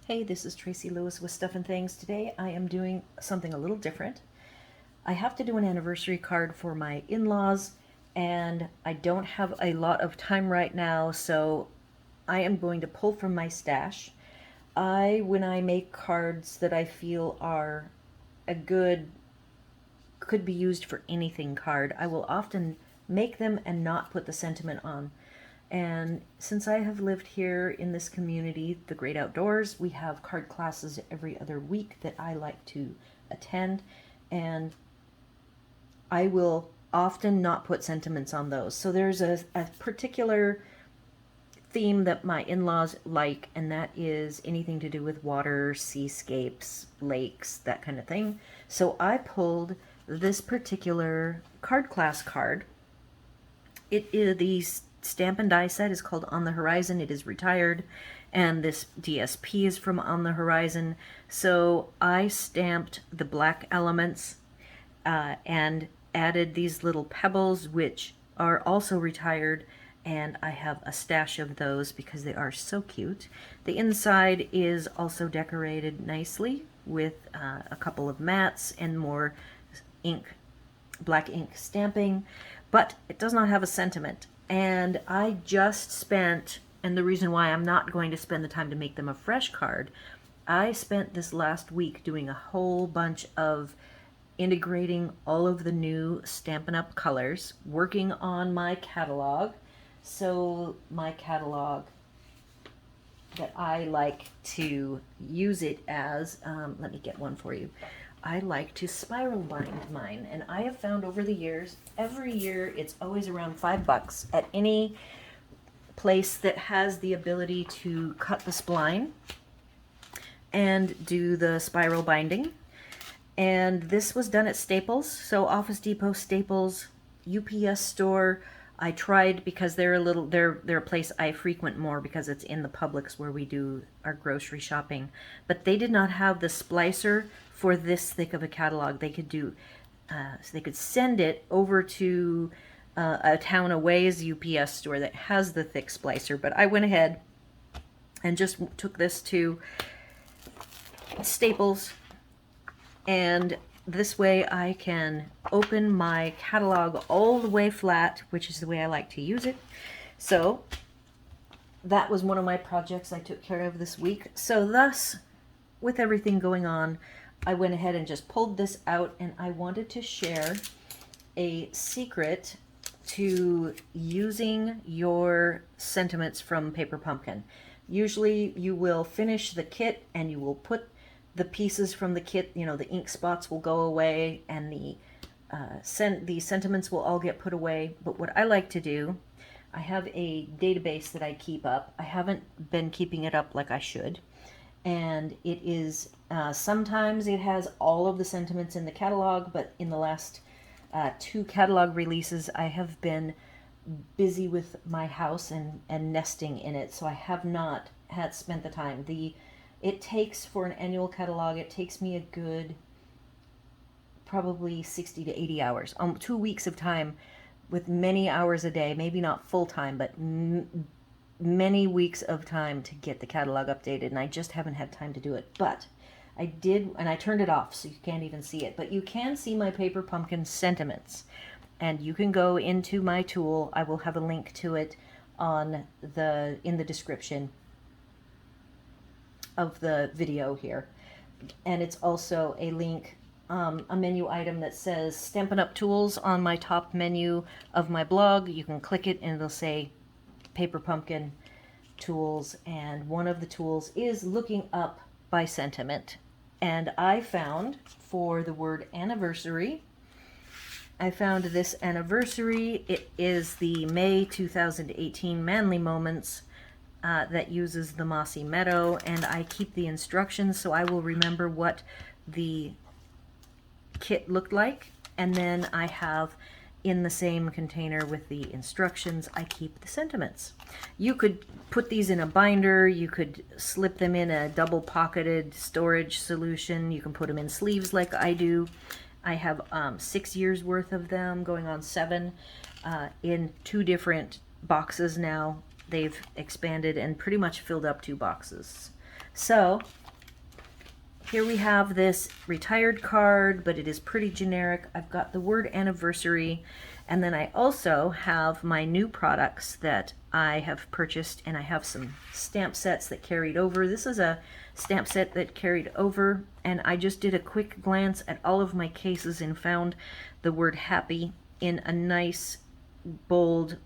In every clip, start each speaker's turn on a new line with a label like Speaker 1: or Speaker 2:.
Speaker 1: Hey, this is Tracy Lewis with Stuff and Things. Today I am doing something a little different. I have to do an anniversary card for my in-laws, and I don't have a lot of time right now, so I am going to pull from my stash. When I make cards that I feel are a good, could be used for anything card, I will often make them and not put the sentiment on. And since I have lived here in this community, the Great Outdoors, we have card classes every other week that I like to attend, and I will often not put sentiments on those. So there's a particular theme that my in-laws like, and that is anything to do with water, seascapes, lakes, that kind of thing. So I pulled this particular card class card. It is the Stampin' Die set is called On the Horizon. It is retired, and this DSP is from On the Horizon. So I stamped the black elements and added these little pebbles, which are also retired, and I have a stash of those because they are so cute. The inside is also decorated nicely with a couple of mats and more ink, black ink stamping, but it does not have a sentiment. And I just spent, and the reason why I'm not going to spend the time to make them a fresh card, I spent this last week doing a whole bunch of integrating all of the new Stampin' Up colors, working on my catalog. So my catalog that I like to use it as, let me get one for you. I like to spiral bind mine, and I have found over the years, every year it's always around $5 at any place that has the ability to cut the spline and do the spiral binding. And this was done at Staples, so Office Depot, Staples, UPS store. I tried because they're a place I frequent more because it's in the Publix where we do our grocery shopping. But they did not have the splicer for this thick of a catalog. They could do, so they could send it over to a town away's UPS store that has the thick splicer. But I went ahead and just took this to Staples, and this way I can open my catalog all the way flat, which is the way I like to use it. So that was one of my projects I took care of this week. So thus, with everything going on, I went ahead and just pulled this out, and I wanted to share a secret to using your sentiments from Paper Pumpkin. Usually you will finish the kit and you will put the pieces from the kit, you know, the ink spots will go away and the sentiments will all get put away. But what I like to do, I have a database that I keep up. I haven't been keeping it up like I should. And it is, sometimes it has all of the sentiments in the catalog, but in the last 2 catalog releases, I have been busy with my house and nesting in it, so I have not had spent the time. It takes, for an annual catalog, it takes me a good probably 60 to 80 hours, 2 weeks of time with many hours a day, maybe not full time, but many weeks of time to get the catalog updated, and I just haven't had time to do it. But I did, and I turned it off so you can't even see it, but you can see my Paper Pumpkin sentiments, and you can go into my tool. I will have a link to it in the description of the video here, and it's also a link, a menu item that says Stampin' Up Tools on my top menu of my blog. You can click it and it'll say Paper Pumpkin tools, and one of the tools is looking up by sentiment. And I found, for the word anniversary, I found this anniversary. It is the May 2018 Manly Moments that uses the Mossy Meadow, and I keep the instructions so I will remember what the kit looked like. And then I have, in the same container with the instructions, I keep the sentiments. You could put these in a binder, you could slip them in a double-pocketed storage solution, you can put them in sleeves like I do. I have 6 years worth of them, going on 7, in 2 different boxes now. They've expanded and pretty much filled up 2 boxes. So here we have this retired card, but it is pretty generic. I've got the word anniversary, and then I also have my new products that I have purchased, and I have some stamp sets that carried over. This is a stamp set that carried over, and I just did a quick glance at all of my cases and found the word happy in a nice bold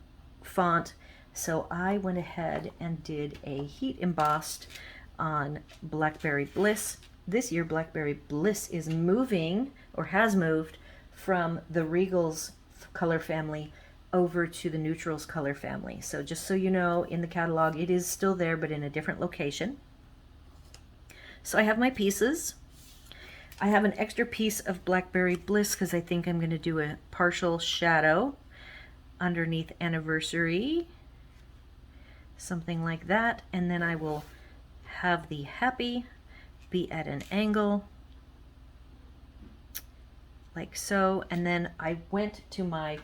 Speaker 1: font. So I went ahead and did a heat embossed on Blackberry Bliss. This year Blackberry Bliss is moving, or has moved, from the Regals color family over to the Neutrals color family. So just so you know, in the catalog it is still there, but in a different location. So I have my pieces. I have an extra piece of Blackberry Bliss because I think I'm going to do a partial shadow underneath anniversary, something like that, and then I will have the happy be at an angle like so. And then I went to my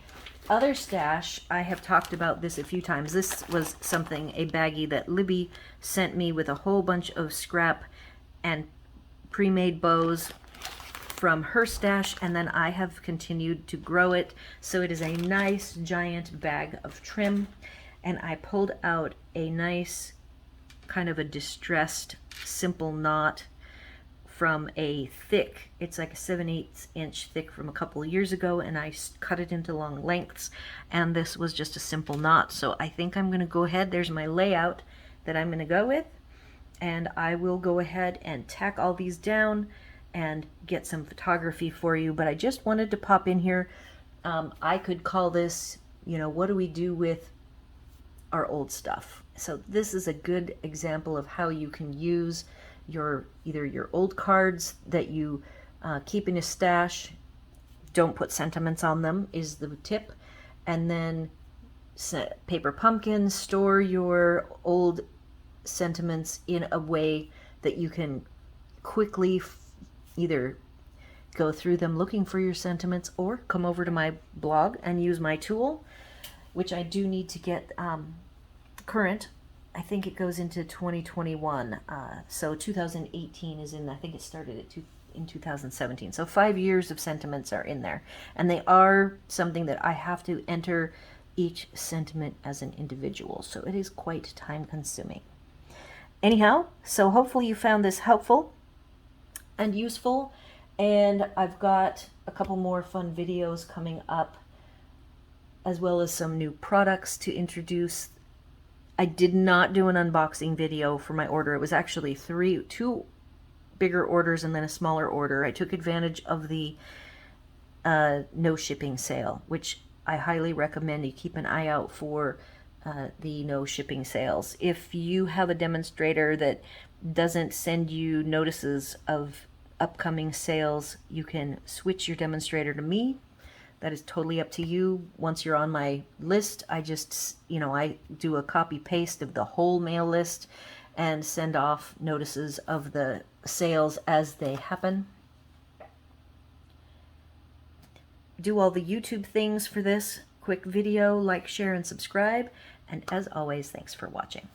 Speaker 1: other stash. I have talked about this a few times. This was something, a baggie that Libby sent me with a whole bunch of scrap and pre-made bows from her stash, and then I have continued to grow it. So it is a nice giant bag of trim, and I pulled out a nice kind of a distressed simple knot from a thick, it's like a 7/8 inch thick from a couple years ago, and I cut it into long lengths, and this was just a simple knot. So I think I'm going to go ahead, there's my layout that I'm going to go with, and I will go ahead and tack all these down and get some photography for you. But I just wanted to pop in here. I could call this, you know, what do we do with our old stuff? So this is a good example of how you can use your either your old cards that you keep in a stash, don't put sentiments on them is the tip, and then paper pumpkins, store your old sentiments in a way that you can quickly either go through them looking for your sentiments or come over to my blog and use my tool, which I do need to get current. I think it goes into 2021. So 2018 is in, I think it started in 2017. So 5 years of sentiments are in there. And they are something that I have to enter each sentiment as an individual. So it is quite time consuming. Anyhow, so hopefully you found this helpful and useful. And I've got a couple more fun videos coming up, as well as some new products to introduce. I did not do an unboxing video for my order. It was actually two bigger orders and then a smaller order. I took advantage of the no shipping sale, which I highly recommend you keep an eye out for the no shipping sales. If you have a demonstrator that doesn't send you notices of upcoming sales, you can switch your demonstrator to me. That is totally up to you. Once you're on my list, I just, I do a copy paste of the whole mail list and send off notices of the sales as they happen. Do all the YouTube things for this quick video, like, share, and subscribe. And as always, thanks for watching.